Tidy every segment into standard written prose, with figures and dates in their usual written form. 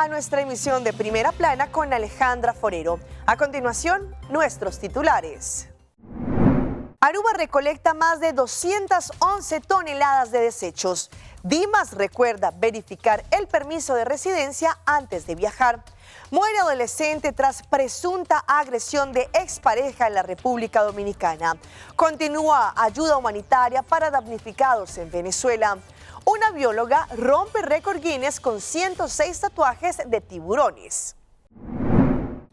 a nuestra emisión de Primera Plana con Alejandra Forero. A continuación, nuestros titulares. Aruba recolecta más de 211 toneladas de desechos. Dimas recuerda verificar el permiso de residencia antes de viajar. Muere adolescente tras presunta agresión de expareja en la República Dominicana. Continúa ayuda humanitaria para damnificados en Venezuela. Una bióloga rompe récord Guinness con 106 tatuajes de tiburones.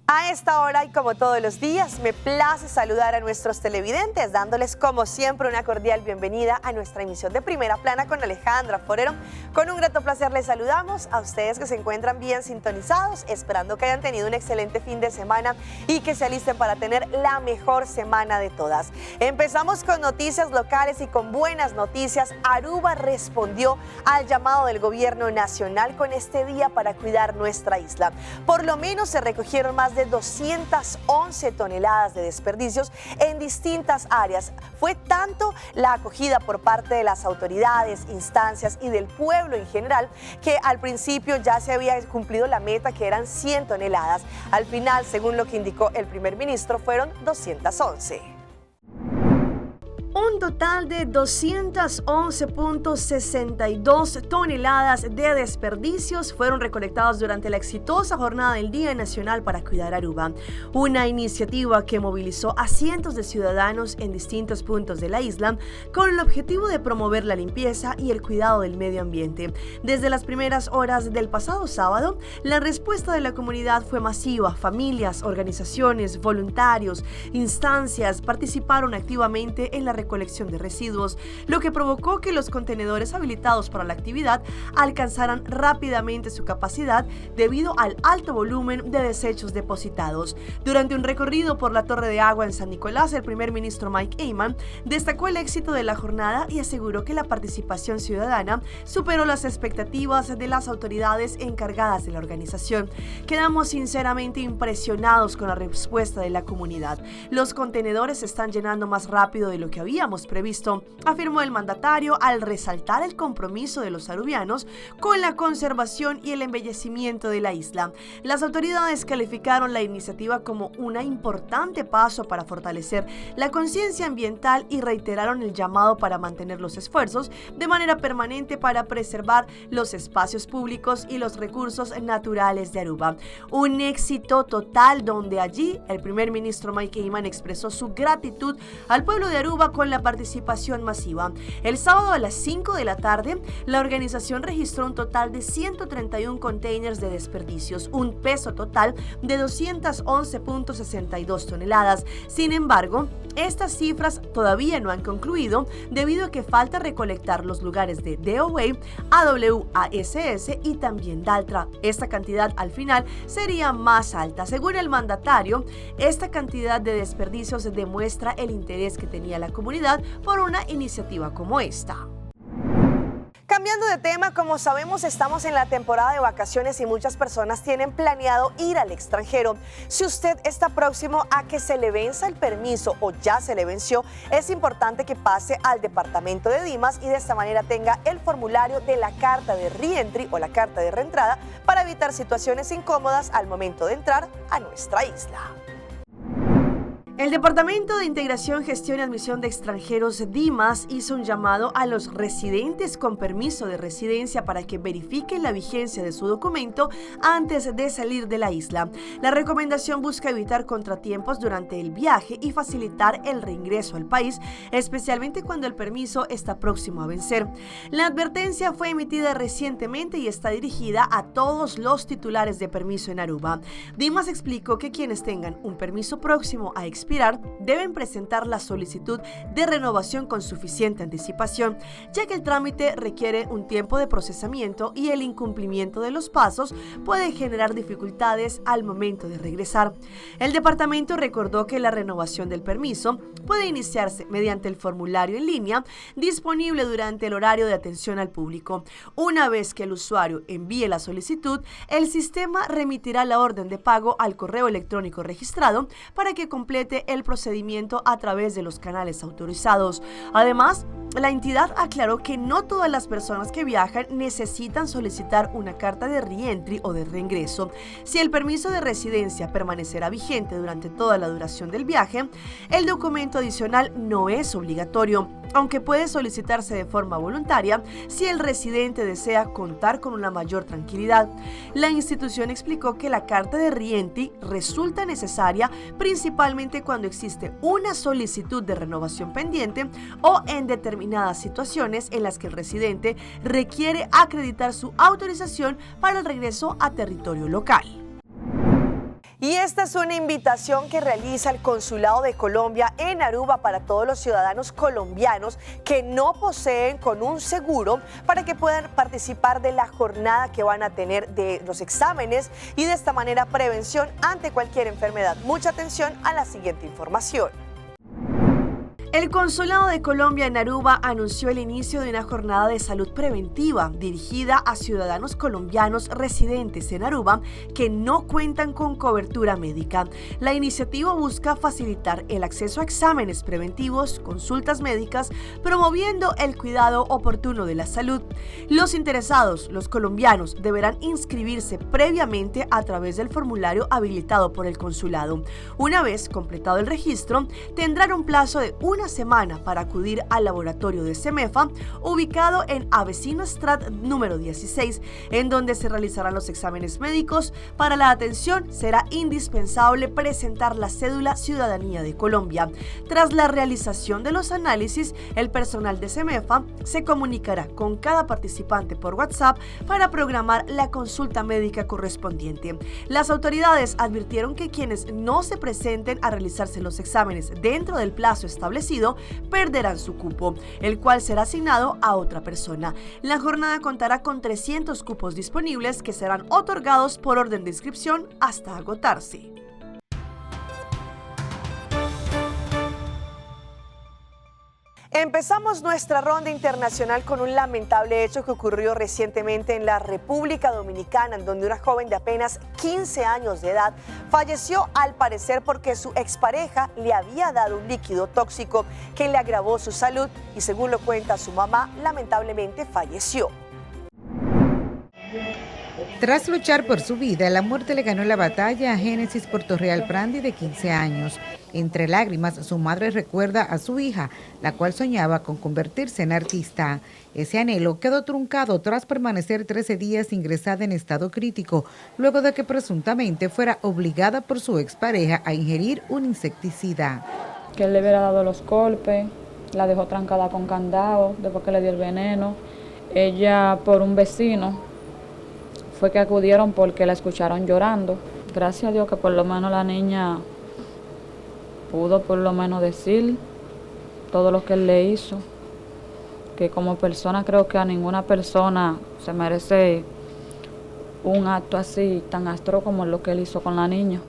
A esta hora y como todos los días, me place saludar a nuestros televidentes, dándoles como siempre una cordial bienvenida a nuestra emisión de Primera Plana con Alejandra Forero. Con un grato placer les saludamos a ustedes que se encuentran bien sintonizados, esperando que hayan tenido un excelente fin de semana y que se alisten para tener la mejor semana de todas. Empezamos con noticias locales y con buenas noticias. Aruba respondió al llamado del gobierno nacional con este día para cuidar nuestra isla. Por lo menos se recogieron más de 211 toneladas de desperdicios en distintas áreas. Fue tanto la acogida por parte de las autoridades, instancias y del pueblo en general que al principio ya se había cumplido la meta, que eran 100 toneladas. Al final, según lo que indicó el primer ministro, fueron 211. Un total de 211.62 toneladas de desperdicios fueron recolectados durante la exitosa jornada del Día Nacional para Cuidar Aruba, una iniciativa que movilizó a cientos de ciudadanos en distintos puntos de la isla con el objetivo de promover la limpieza y el cuidado del medio ambiente. Desde las primeras horas del pasado sábado, la respuesta de la comunidad fue masiva. Familias, organizaciones, voluntarios, instancias participaron activamente en la recolección de residuos, lo que provocó que los contenedores habilitados para la actividad alcanzaran rápidamente su capacidad debido al alto volumen de desechos depositados. Durante un recorrido por la Torre de Agua en San Nicolás, el primer ministro Mike Eyman destacó el éxito de la jornada y aseguró que la participación ciudadana superó las expectativas de las autoridades encargadas de la organización. Quedamos sinceramente impresionados con la respuesta de la comunidad. Los contenedores se están llenando más rápido de lo que habíamos previsto, afirmó el mandatario al resaltar el compromiso de los arubianos con la conservación y el embellecimiento de la isla. Las autoridades calificaron la iniciativa como un importante paso para fortalecer la conciencia ambiental y reiteraron el llamado para mantener los esfuerzos de manera permanente para preservar los espacios públicos y los recursos naturales de Aruba. Un éxito total donde allí el primer ministro Mike Eyman expresó su gratitud al pueblo de Aruba con la participación masiva. El sábado a las 5 de la tarde, la organización registró un total de 131 containers de desperdicios, un peso total de 211.62 toneladas. Sin embargo, estas cifras todavía no han concluido debido a que falta recolectar los lugares de DOA, AWASS y también Daltra. Esta cantidad al final sería más alta. Según el mandatario, esta cantidad de desperdicios demuestra el interés que tenía la comunidad por una iniciativa como esta. Cambiando de tema, como sabemos, estamos en la temporada de vacaciones y muchas personas tienen planeado ir al extranjero. Si usted está próximo a que se le venza el permiso o ya se le venció, es importante que pase al departamento de Dimas y de esta manera tenga el formulario de la carta de reentry o la carta de reentrada para evitar situaciones incómodas al momento de entrar a nuestra isla. El Departamento de Integración, Gestión y Admisión de Extranjeros, DIMAS, hizo un llamado a los residentes con permiso de residencia para que verifiquen la vigencia de su documento antes de salir de la isla. La recomendación busca evitar contratiempos durante el viaje y facilitar el reingreso al país, especialmente cuando el permiso está próximo a vencer. La advertencia fue emitida recientemente y está dirigida a todos los titulares de permiso en Aruba. DIMAS explicó que quienes tengan un permiso próximo a expirar deben presentar la solicitud de renovación con suficiente anticipación, ya que el trámite requiere un tiempo de procesamiento y el incumplimiento de los pasos puede generar dificultades al momento de regresar. El departamento recordó que la renovación del permiso puede iniciarse mediante el formulario en línea disponible durante el horario de atención al público. Una vez que el usuario envíe la solicitud, el sistema remitirá la orden de pago al correo electrónico registrado para que complete el procedimiento a través de los canales autorizados. Además, La entidad aclaró que no todas las personas que viajan necesitan solicitar una carta de reentry o de reingreso. Si el permiso de residencia permanecerá vigente durante toda la duración del viaje, el documento adicional no es obligatorio, aunque puede solicitarse de forma voluntaria si el residente desea contar con una mayor tranquilidad. La institución explicó que la carta de reentry resulta necesaria principalmente cuando existe una solicitud de renovación pendiente o en determinadas situaciones en las que el residente requiere acreditar su autorización para el regreso a territorio local. Y esta es una invitación que realiza el Consulado de Colombia en Aruba para todos los ciudadanos colombianos que no poseen con un seguro para que puedan participar de la jornada que van a tener de los exámenes y de esta manera prevención ante cualquier enfermedad. Mucha atención a la siguiente información. El Consulado de Colombia en Aruba anunció el inicio de una jornada de salud preventiva dirigida a ciudadanos colombianos residentes en Aruba que no cuentan con cobertura médica. La iniciativa busca facilitar el acceso a exámenes preventivos, consultas médicas, promoviendo el cuidado oportuno de la salud. Los interesados, los colombianos, deberán inscribirse previamente a través del formulario habilitado por el consulado. Una vez completado el registro, tendrán un plazo de una semana para acudir al laboratorio de CEMEFA, ubicado en Avecino Strat número 16, en donde se realizarán los exámenes médicos. Para la atención será indispensable presentar la cédula Ciudadanía de Colombia. Tras la realización de los análisis, el personal de CEMEFA se comunicará con cada participante por WhatsApp para programar la consulta médica correspondiente. Las autoridades advirtieron que quienes no se presenten a realizarse los exámenes dentro del plazo establecido perderán su cupo, el cual será asignado a otra persona. La jornada contará con 300 cupos disponibles que serán otorgados por orden de inscripción hasta agotarse. Empezamos nuestra ronda internacional con un lamentable hecho que ocurrió recientemente en la República Dominicana, en donde una joven de apenas 15 años de edad falleció al parecer porque su expareja le había dado un líquido tóxico que le agravó su salud y, según lo cuenta su mamá, lamentablemente falleció. Tras luchar por su vida, la muerte le ganó la batalla a Génesis Portorreal Prandi, de 15 años. Entre lágrimas, su madre recuerda a su hija, la cual soñaba con convertirse en artista. Ese anhelo quedó truncado tras permanecer 13 días ingresada en estado crítico, luego de que presuntamente fuera obligada por su expareja a ingerir un insecticida. Que él le hubiera dado los golpes, la dejó trancada con candado, después que le dio el veneno. Ella, por un vecino, fue que acudieron porque la escucharon llorando. Gracias a Dios que por lo menos la niña pudo por lo menos decir todo lo que él le hizo. Que como persona creo que a ninguna persona se merece un acto así tan astro como lo que él hizo con la niña.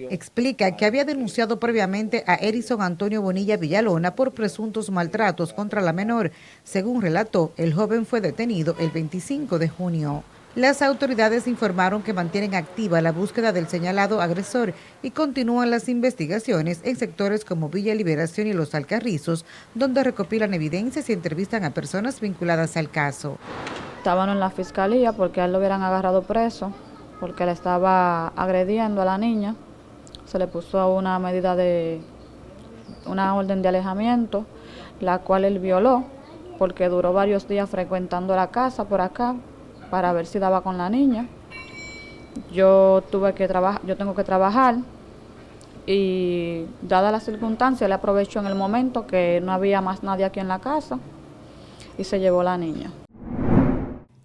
Explica que había denunciado previamente a Erison Antonio Bonilla Villalona por presuntos maltratos contra la menor. Según relató, el joven fue detenido el 25 de junio. Las autoridades informaron que mantienen activa la búsqueda del señalado agresor y continúan las investigaciones en sectores como Villa Liberación y Los Alcarrizos, donde recopilan evidencias y entrevistan a personas vinculadas al caso. Estaban en la fiscalía porque a él lo hubieran agarrado preso, porque le estaba agrediendo a la niña. Se le puso una orden de alejamiento, la cual él violó, porque duró varios días frecuentando la casa por acá, para ver si daba con la niña. Yo tengo que trabajar y dada las circunstancias, él aprovechó en el momento que no había más nadie aquí en la casa y se llevó la niña.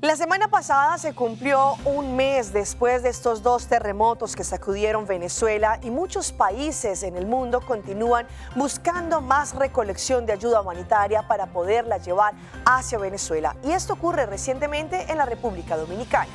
La semana pasada se cumplió un mes después de estos dos terremotos que sacudieron Venezuela y muchos países en el mundo continúan buscando más recolección de ayuda humanitaria para poderla llevar hacia Venezuela. Y esto ocurre recientemente en la República Dominicana.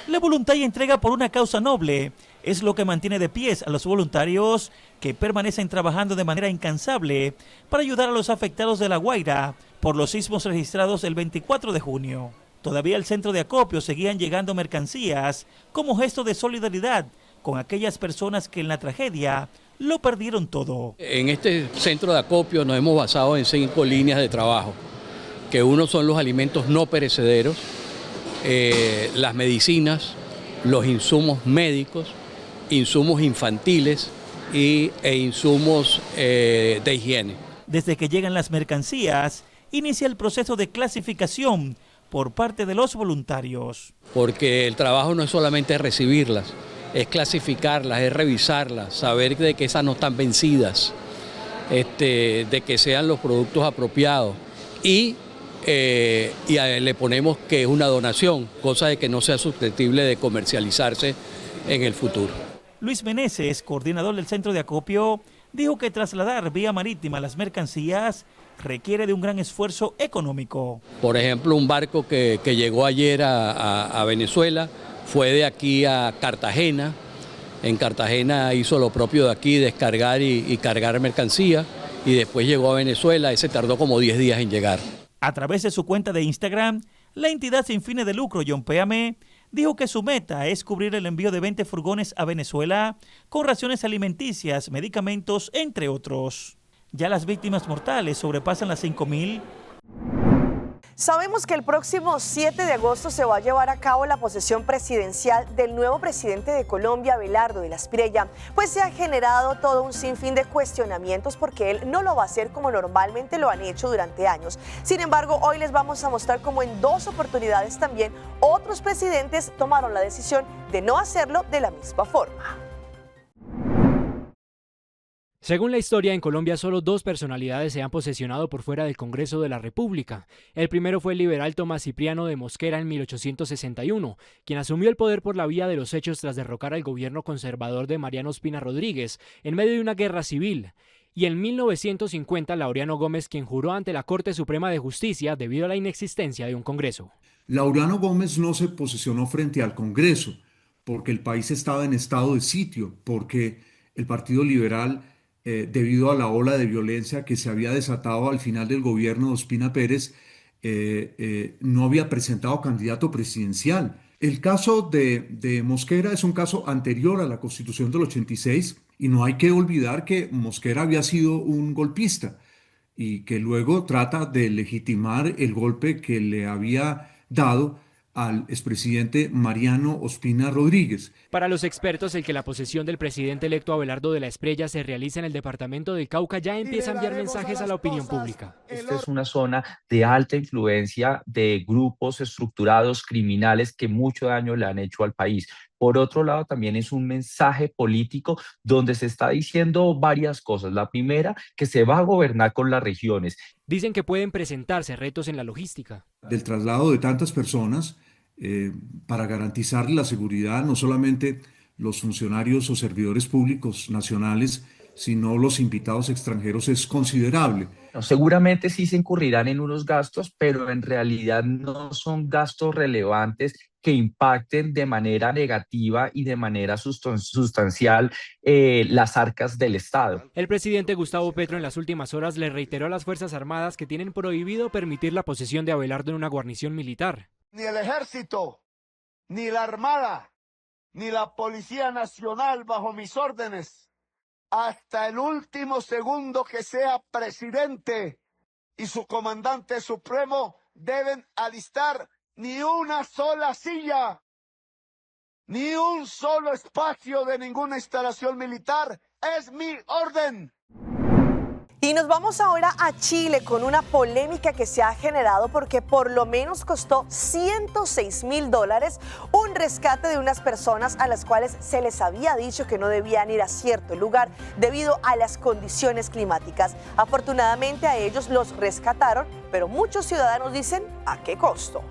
La voluntad y entrega por una causa noble es lo que mantiene de pies a los voluntarios que permanecen trabajando de manera incansable para ayudar a los afectados de La Guaira por los sismos registrados el 24 de junio. Todavía al centro de acopio seguían llegando mercancías como gesto de solidaridad con aquellas personas que en la tragedia lo perdieron todo. En este centro de acopio nos hemos basado en 5 líneas de trabajo, que uno son los alimentos no perecederos, las medicinas, los insumos médicos, insumos infantiles e insumos de higiene. Desde que llegan las mercancías, inicia el proceso de clasificación por parte de los voluntarios. Porque el trabajo no es solamente recibirlas, es clasificarlas, es revisarlas, saber de que esas no están vencidas, de que sean los productos apropiados y le ponemos que es una donación, cosa de que no sea susceptible de comercializarse en el futuro. Luis Meneses, coordinador del centro de acopio, dijo que trasladar vía marítima las mercancías requiere de un gran esfuerzo económico. Por ejemplo, un barco que llegó ayer a Venezuela fue de aquí a Cartagena. En Cartagena hizo lo propio de aquí, descargar y cargar mercancía, y después llegó a Venezuela. Ese tardó como 10 días en llegar. A través de su cuenta de Instagram, la entidad sin fines de lucro, Yompeame, dijo que su meta es cubrir el envío de 20 furgones a Venezuela con raciones alimenticias, medicamentos, entre otros. Ya las víctimas mortales sobrepasan las 5.000. Sabemos que el próximo 7 de agosto se va a llevar a cabo la posesión presidencial del nuevo presidente de Colombia, Abelardo de la Espriella, pues se ha generado todo un sinfín de cuestionamientos porque él no lo va a hacer como normalmente lo han hecho durante años. Sin embargo, hoy les vamos a mostrar cómo en 2 oportunidades también otros presidentes tomaron la decisión de no hacerlo de la misma forma. Según la historia, en Colombia solo 2 personalidades se han posesionado por fuera del Congreso de la República. El primero fue el liberal Tomás Cipriano de Mosquera en 1861, quien asumió el poder por la vía de los hechos tras derrocar al gobierno conservador de Mariano Ospina Rodríguez en medio de una guerra civil. Y en 1950, Laureano Gómez, quien juró ante la Corte Suprema de Justicia debido a la inexistencia de un Congreso. Laureano Gómez no se posesionó frente al Congreso porque el país estaba en estado de sitio, porque el Partido Liberal, debido a la ola de violencia que se había desatado al final del gobierno de Ospina Pérez, no había presentado candidato presidencial. El caso de Mosquera es un caso anterior a la Constitución del 86 y no hay que olvidar que Mosquera había sido un golpista y que luego trata de legitimar el golpe que le había dado al expresidente Mariano Ospina Rodríguez. Para los expertos, el que la posesión del presidente electo Abelardo de la Espriella se realiza en el departamento del Cauca ya empieza a enviar mensajes a la opinión pública. Esta es una zona de alta influencia de grupos estructurados criminales que mucho daño le han hecho al país. Por otro lado, también es un mensaje político donde se está diciendo varias cosas. La primera, que se va a gobernar con las regiones. Dicen que pueden presentarse retos en la logística. Del traslado de tantas personas para garantizar la seguridad, no solamente los funcionarios o servidores públicos nacionales, sino los invitados extranjeros, es considerable. Seguramente sí se incurrirán en unos gastos, pero en realidad no son gastos relevantes que impacten de manera negativa y de manera sustancial las arcas del Estado. El presidente Gustavo Petro en las últimas horas le reiteró a las Fuerzas Armadas que tienen prohibido permitir la posesión de Abelardo en una guarnición militar. Ni el ejército, ni la armada, ni la Policía Nacional bajo mis órdenes, hasta el último segundo que sea presidente y su comandante supremo, deben alistar ni una sola silla, ni un solo espacio de ninguna instalación militar. Es mi orden. Y nos vamos ahora a Chile con una polémica que se ha generado porque por lo menos costó $106.000 un rescate de unas personas a las cuales se les había dicho que no debían ir a cierto lugar debido a las condiciones climáticas. Afortunadamente a ellos los rescataron, pero muchos ciudadanos dicen ¿a qué costo?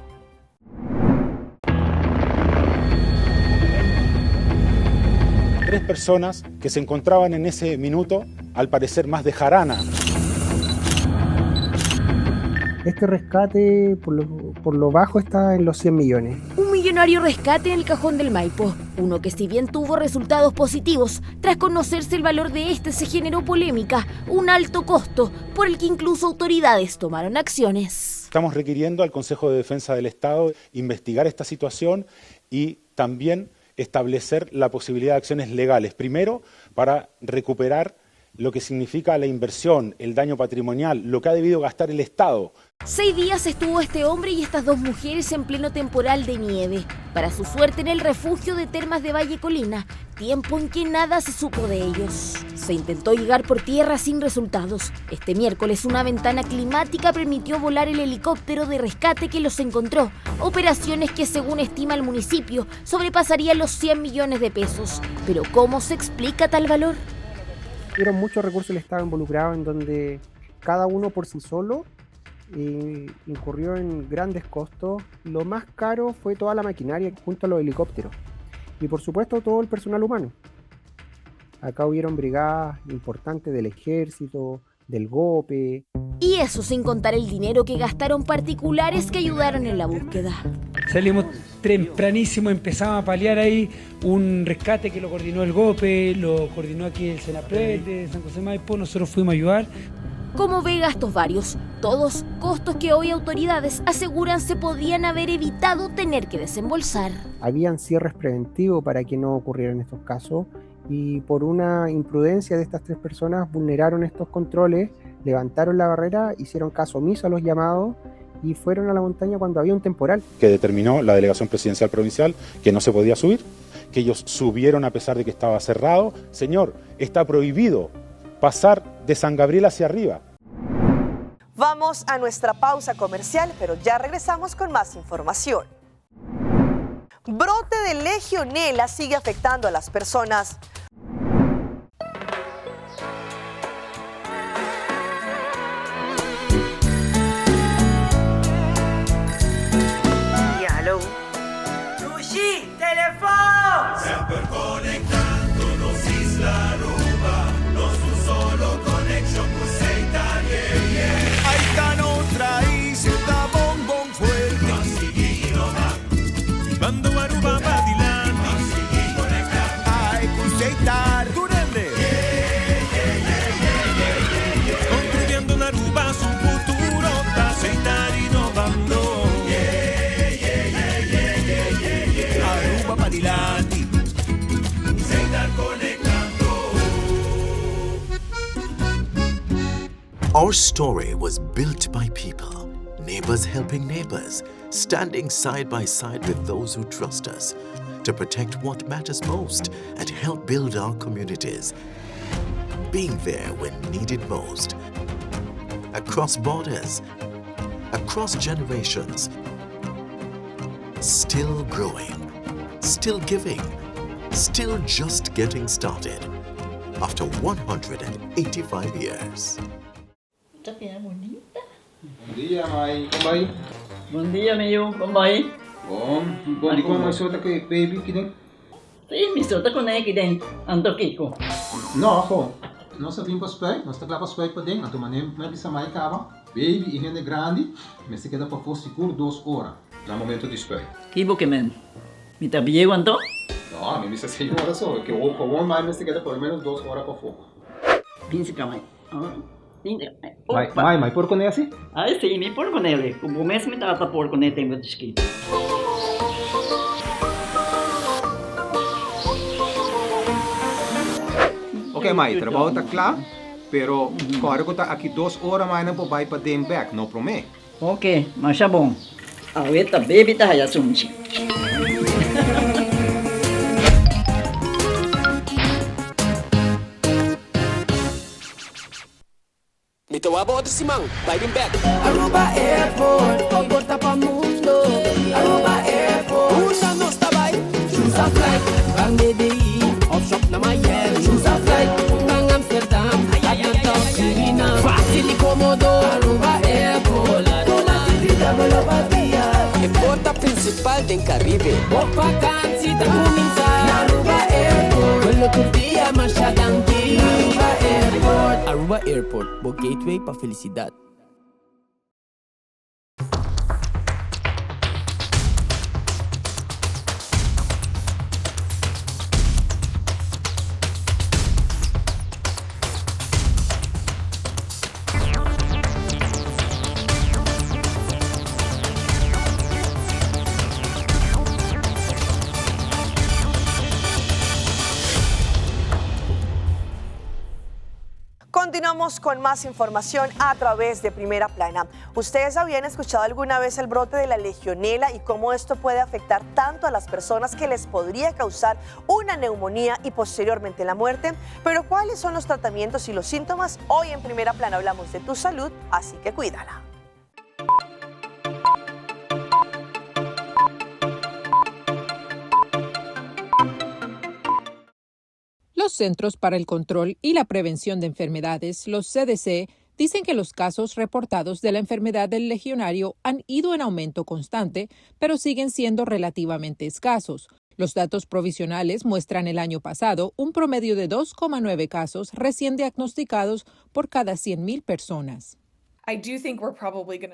Tres personas que se encontraban en ese minuto, al parecer más de jarana. Este rescate, por lo bajo, está en los 100 millones. Un millonario rescate en el Cajón del Maipo. Uno que, si bien tuvo resultados positivos, tras conocerse el valor de este se generó polémica, un alto costo, por el que incluso autoridades tomaron acciones. Estamos requiriendo al Consejo de Defensa del Estado investigar esta situación y también establecer la posibilidad de acciones legales. Primero, para recuperar lo que significa la inversión, el daño patrimonial, lo que ha debido gastar el Estado. 6 días estuvo este hombre y estas 2 mujeres en pleno temporal de nieve. Para su suerte en el refugio de Termas de Valle Colina, tiempo en que nada se supo de ellos. Se intentó llegar por tierra sin resultados. Este miércoles una ventana climática permitió volar el helicóptero de rescate que los encontró. Operaciones que, según estima el municipio, sobrepasarían los 100 millones de pesos. Pero ¿cómo se explica tal valor? Hubieron muchos recursos del Estado involucrados en donde cada uno por sí solo incurrió en grandes costos. Lo más caro fue toda la maquinaria junto a los helicópteros y por supuesto todo el personal humano. Acá hubieron brigadas importantes del ejército, del GOPE. Y eso sin contar el dinero que gastaron particulares que ayudaron en la búsqueda. Salimos tempranísimo, empezamos a paliar ahí un rescate que lo coordinó el GOPE, lo coordinó aquí el Senapred de San José Maipo, nosotros fuimos a ayudar. Como ve gastos varios, todos costos que hoy autoridades aseguran se podían haber evitado tener que desembolsar. Habían cierres preventivos para que no ocurrieran estos casos y por una imprudencia de estas 3 personas vulneraron estos controles, levantaron la barrera, hicieron caso omiso a los llamados y fueron a la montaña cuando había un temporal. Que determinó la delegación presidencial provincial que no se podía subir, que ellos subieron a pesar de que estaba cerrado. Señor, está prohibido pasar de San Gabriel hacia arriba. Vamos a nuestra pausa comercial, pero ya regresamos con más información. Brote de legionela sigue afectando a las personas. Diálogo. Sushi, teléfono. Sempre conectándonos Isla Aruba, nos un solo connection con Seita, yeah, yeah. Ahí está otra isla, bombón fuerte. Masigino, Bando Aruba, Badilandi. Masigino, conectar. Ay, con Seita, Durende. Yeah, yeah, yeah, yeah, yeah, yeah. Construyendo en Aruba su futuro, ta Seita innovando. Yeah, yeah, yeah, yeah, yeah, yeah, yeah. Aruba, Badilandi. Seita conectando. Our story was built by people, neighbors helping neighbors, standing side by side with those who trust us to protect what matters most and help build our communities. Being there when needed most. Across borders, across generations. Still growing, still giving, still just getting started. After 185 years. Bom dia, mãe. Como vai? Bom dia, meu. Como vai? Bom. Bom dia, como você tá aqui, baby, aqui dentro? Sim, me solta com aqui dentro. Ando Kiko. Não, pô. Nós vimos para os pés, nós estamos lá para os pés para dentro. Então, mané, mas bisa mais cava. Baby, e rende grande, mas se queda para for seguro 2 horas. No momento de espera. Kibo que men. Me tá bem quanto? Não, a mim bisa 6 horas só. Que o bom mais se queda por menos 2 horas para fogo. Pince camai. Mai, porco nesse? Ah, sim, me porco nele. O mês me trata porco nele, tem muito escrito. Ok, Mai, trabalho está claro, pero agora que está aqui 2 horas mais não pode ir para dentro back, não promete? Ok, mas é bom. A outra baby tá aí assunto. Ito wabo to Simang, vibing back. Aruba Airport, pagporta pa mundo. Aruba Airport, una nos tabay. Choose a flight, bang DDI, off shop na Miami. Choose a flight, bang Amsterdam, at the top Suriname. Fácil y cómodo, Aruba Airport. Con la actividad de la batía. El porta principal del Caribe. Walk vacancy, ta comienzar. Aruba Airport, con lo curtía, masyadangki. Aruba Airport. Aruba Airport, bo gateway pa felicidad. Continuamos con más información a través de Primera Plana. ¿Ustedes habían escuchado alguna vez el brote de la legionela y cómo esto puede afectar tanto a las personas que les podría causar una neumonía y posteriormente la muerte? Pero ¿cuáles son los tratamientos y los síntomas? Hoy en Primera Plana hablamos de tu salud, así que cuídala. Los Centros para el Control y la Prevención de Enfermedades, los CDC, dicen que los casos reportados de la enfermedad del legionario han ido en aumento constante, pero siguen siendo relativamente escasos. Los datos provisionales muestran el año pasado un promedio de 2,9 casos recién diagnosticados por cada 100,000 personas.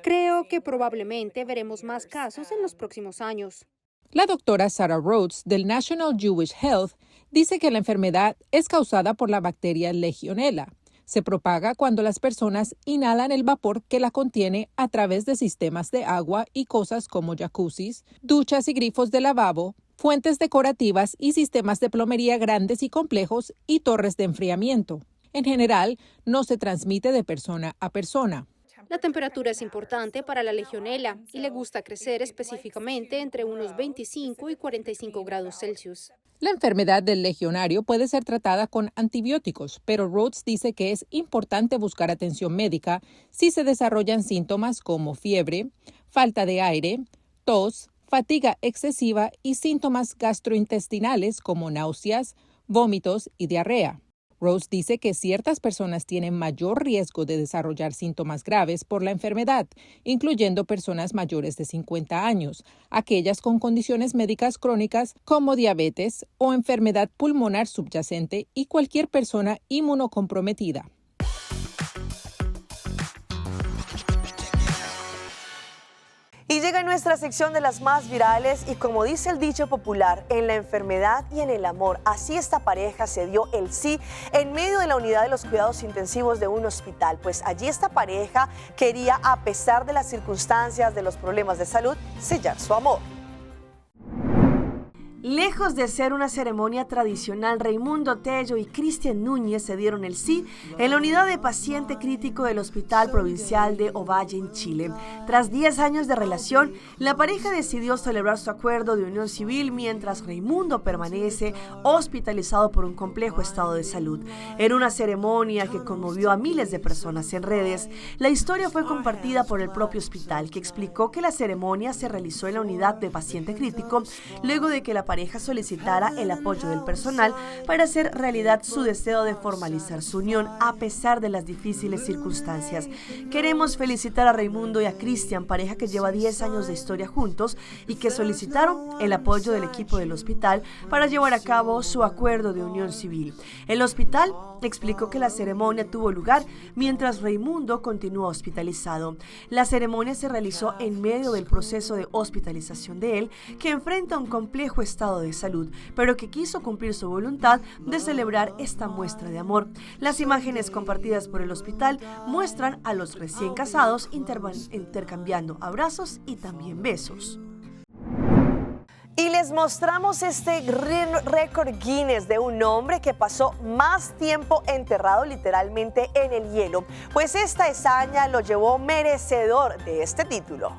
Creo que probablemente veremos más casos en los próximos años. La doctora Sarah Rhodes del National Jewish Health dice que la enfermedad es causada por la bacteria Legionella. Se propaga cuando las personas inhalan el vapor que la contiene a través de sistemas de agua y cosas como jacuzzis, duchas y grifos de lavabo, fuentes decorativas y sistemas de plomería grandes y complejos y torres de enfriamiento. En general, no se transmite de persona a persona. La temperatura es importante para la legionela y le gusta crecer específicamente entre unos 25 y 45 grados Celsius. La enfermedad del legionario puede ser tratada con antibióticos, pero Rhodes dice que es importante buscar atención médica si se desarrollan síntomas como fiebre, falta de aire, tos, fatiga excesiva y síntomas gastrointestinales como náuseas, vómitos y diarrea. Rhodes dice que ciertas personas tienen mayor riesgo de desarrollar síntomas graves por la enfermedad, incluyendo personas mayores de 50 años, aquellas con condiciones médicas crónicas como diabetes o enfermedad pulmonar subyacente y cualquier persona inmunocomprometida. Y llega nuestra sección de las más virales y como dice el dicho popular, en la enfermedad y en el amor, así esta pareja se dio el sí en medio de la unidad de los cuidados intensivos de un hospital. Pues allí esta pareja quería, a pesar de las circunstancias, de los problemas de salud, sellar su amor. Lejos de ser una ceremonia tradicional, Raimundo Tello y Cristian Núñez se dieron el sí en la unidad de paciente crítico del Hospital Provincial de Ovalle en Chile. Tras 10 años de relación, la pareja decidió celebrar su acuerdo de unión civil mientras Raimundo permanece hospitalizado por un complejo estado de salud. En una ceremonia que conmovió a miles de personas en redes, la historia fue compartida por el propio hospital, que explicó que la ceremonia se realizó en la unidad de paciente crítico luego de que la pareja solicitara el apoyo del personal para hacer realidad su deseo de formalizar su unión a pesar de las difíciles circunstancias. Queremos felicitar a Raimundo y a Cristian, pareja que lleva 10 años de historia juntos y que solicitaron el apoyo del equipo del hospital para llevar a cabo su acuerdo de unión civil. El hospital explicó que la ceremonia tuvo lugar mientras Raimundo continuó hospitalizado. La ceremonia se realizó en medio del proceso de hospitalización de él, que enfrenta un complejo estado de salud, pero que quiso cumplir su voluntad de celebrar esta muestra de amor. Las imágenes compartidas por el hospital muestran a los recién casados intercambiando abrazos y también besos. Y les mostramos este récord Guinness de un hombre que pasó más tiempo enterrado literalmente en el hielo, pues esta hazaña lo llevó merecedor de este título.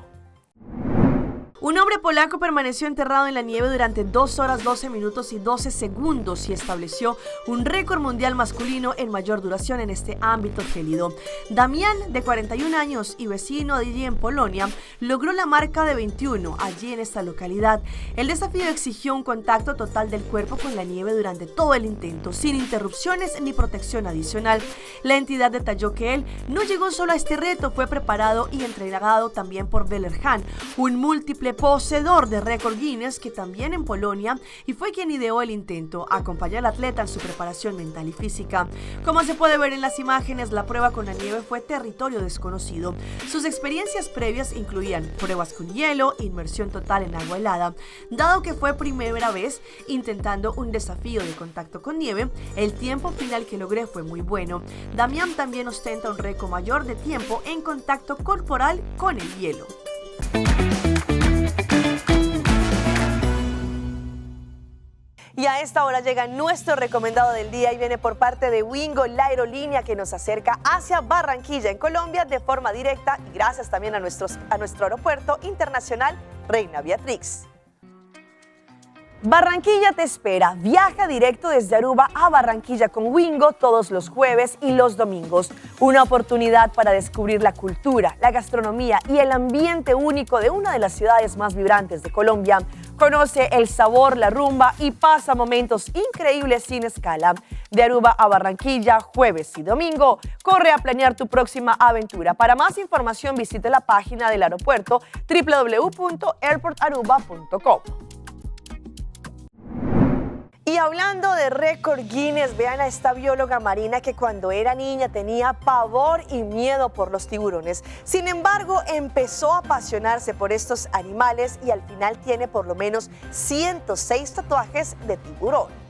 Un hombre polaco permaneció enterrado en la nieve durante 2 horas, 12 minutos y 12 segundos y estableció un récord mundial masculino en mayor duración en este ámbito gélido. Damián, de 41 años y vecino de allí en Polonia, logró la marca de 21 allí en esta localidad. El desafío exigió un contacto total del cuerpo con la nieve durante todo el intento, sin interrupciones ni protección adicional. La entidad detalló que él no llegó solo a este reto, fue preparado y entregado también por Bellerhan, un múltiple poseedor de récord Guinness que también en Polonia y fue quien ideó el intento. Acompañó al atleta en su preparación mental y física. Como se puede ver en las imágenes, la prueba con la nieve fue territorio desconocido. Sus experiencias previas incluían pruebas con hielo, inmersión total en agua helada. Dado que fue primera vez intentando un desafío de contacto con nieve, el tiempo final que logré fue muy bueno. Damián también ostenta un récord mayor de tiempo en contacto corporal con el hielo. Y Y a esta hora llega nuestro recomendado del día y viene por parte de Wingo, la aerolínea que nos acerca hacia Barranquilla, en Colombia, de forma directa y gracias también a nuestro aeropuerto internacional Reina Beatrix. Barranquilla te espera. Viaja directo desde Aruba a Barranquilla con Wingo todos los jueves y los domingos. Una oportunidad para descubrir la cultura, la gastronomía y el ambiente único de una de las ciudades más vibrantes de Colombia. Conoce el sabor, la rumba y pasa momentos increíbles sin escala. De Aruba a Barranquilla, jueves y domingo. Corre a planear tu próxima aventura. Para más información visite la página del aeropuerto www.airportaruba.com. Y hablando de récord Guinness, vean a esta bióloga marina que cuando era niña tenía pavor y miedo por los tiburones. Sin embargo, empezó a apasionarse por estos animales y al final tiene por lo menos 106 tatuajes de tiburón.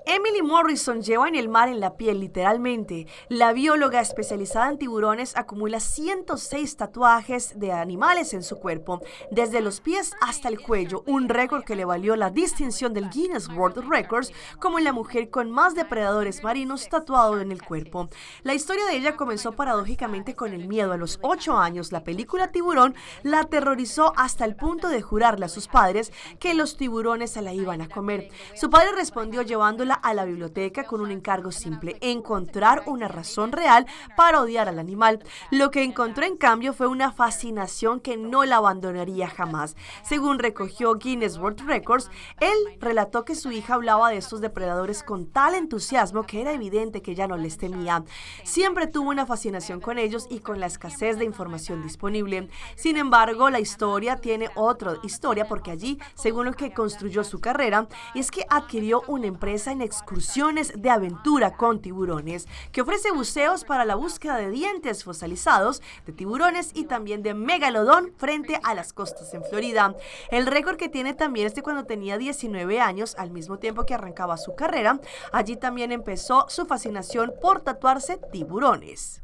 Emily Morrison lleva en el mar en la piel, literalmente. La bióloga especializada en tiburones acumula 106 tatuajes de animales en su cuerpo, desde los pies hasta el cuello, un récord que le valió la distinción del Guinness World Records como la mujer con más depredadores marinos tatuados en el cuerpo. La historia de ella comenzó paradójicamente con el miedo. A los 8 años, la película Tiburón la aterrorizó hasta el punto de jurarle a sus padres que los tiburones se la iban a comer. Su padre respondió llevándola a la biblioteca con un encargo simple: encontrar una razón real para odiar al animal. Lo que encontró en cambio fue una fascinación que no la abandonaría jamás. Según recogió Guinness World Records, él relató que su hija hablaba de estos depredadores con tal entusiasmo que era evidente que ya no les temía. Siempre tuvo una fascinación con ellos y con la escasez de información disponible. Sin embargo, la historia tiene otra historia porque allí, según lo que construyó su carrera, es que adquirió una empresa en excursiones de aventura con tiburones, que ofrece buceos para la búsqueda de dientes fosilizados de tiburones y también de megalodón frente a las costas en Florida. El récord que tiene también es de cuando tenía 19 años, al mismo tiempo que arrancaba su carrera. Allí también empezó su fascinación por tatuarse tiburones.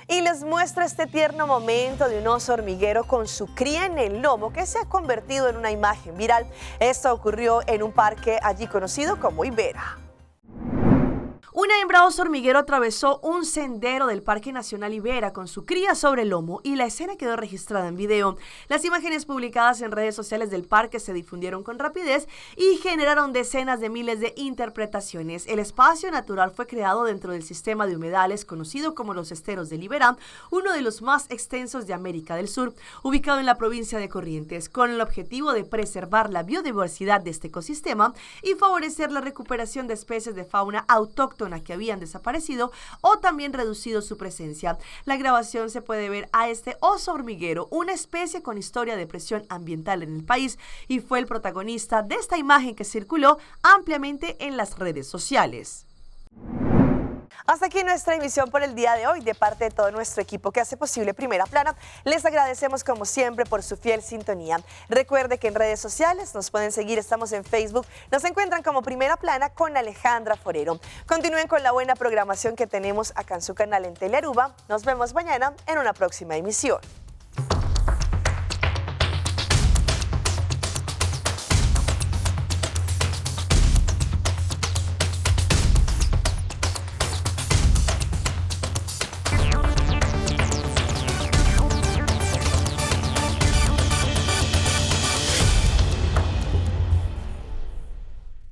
Y les muestro este tierno momento de un oso hormiguero con su cría en el lomo que se ha convertido en una imagen viral. Esto ocurrió en un parque allí conocido como Ibera. Una hembra oso hormiguero atravesó un sendero del Parque Nacional Ibera con su cría sobre el lomo y la escena quedó registrada en video. Las imágenes publicadas en redes sociales del parque se difundieron con rapidez y generaron decenas de miles de interpretaciones. El espacio natural fue creado dentro del sistema de humedales conocido como los esteros del Ibera, uno de los más extensos de América del Sur, ubicado en la provincia de Corrientes, con el objetivo de preservar la biodiversidad de este ecosistema y favorecer la recuperación de especies de fauna autóctona que habían desaparecido o también reducido su presencia. La grabación se puede ver a este oso hormiguero, una especie con historia de presión ambiental en el país, y fue el protagonista de esta imagen que circuló ampliamente en las redes sociales. Hasta aquí nuestra emisión por el día de hoy. De parte de todo nuestro equipo que hace posible Primera Plana, les agradecemos como siempre por su fiel sintonía. Recuerde que en redes sociales nos pueden seguir, estamos en Facebook, nos encuentran como Primera Plana con Alejandra Forero. Continúen con la buena programación que tenemos acá en su canal en Telearuba. Nos vemos mañana en una próxima emisión.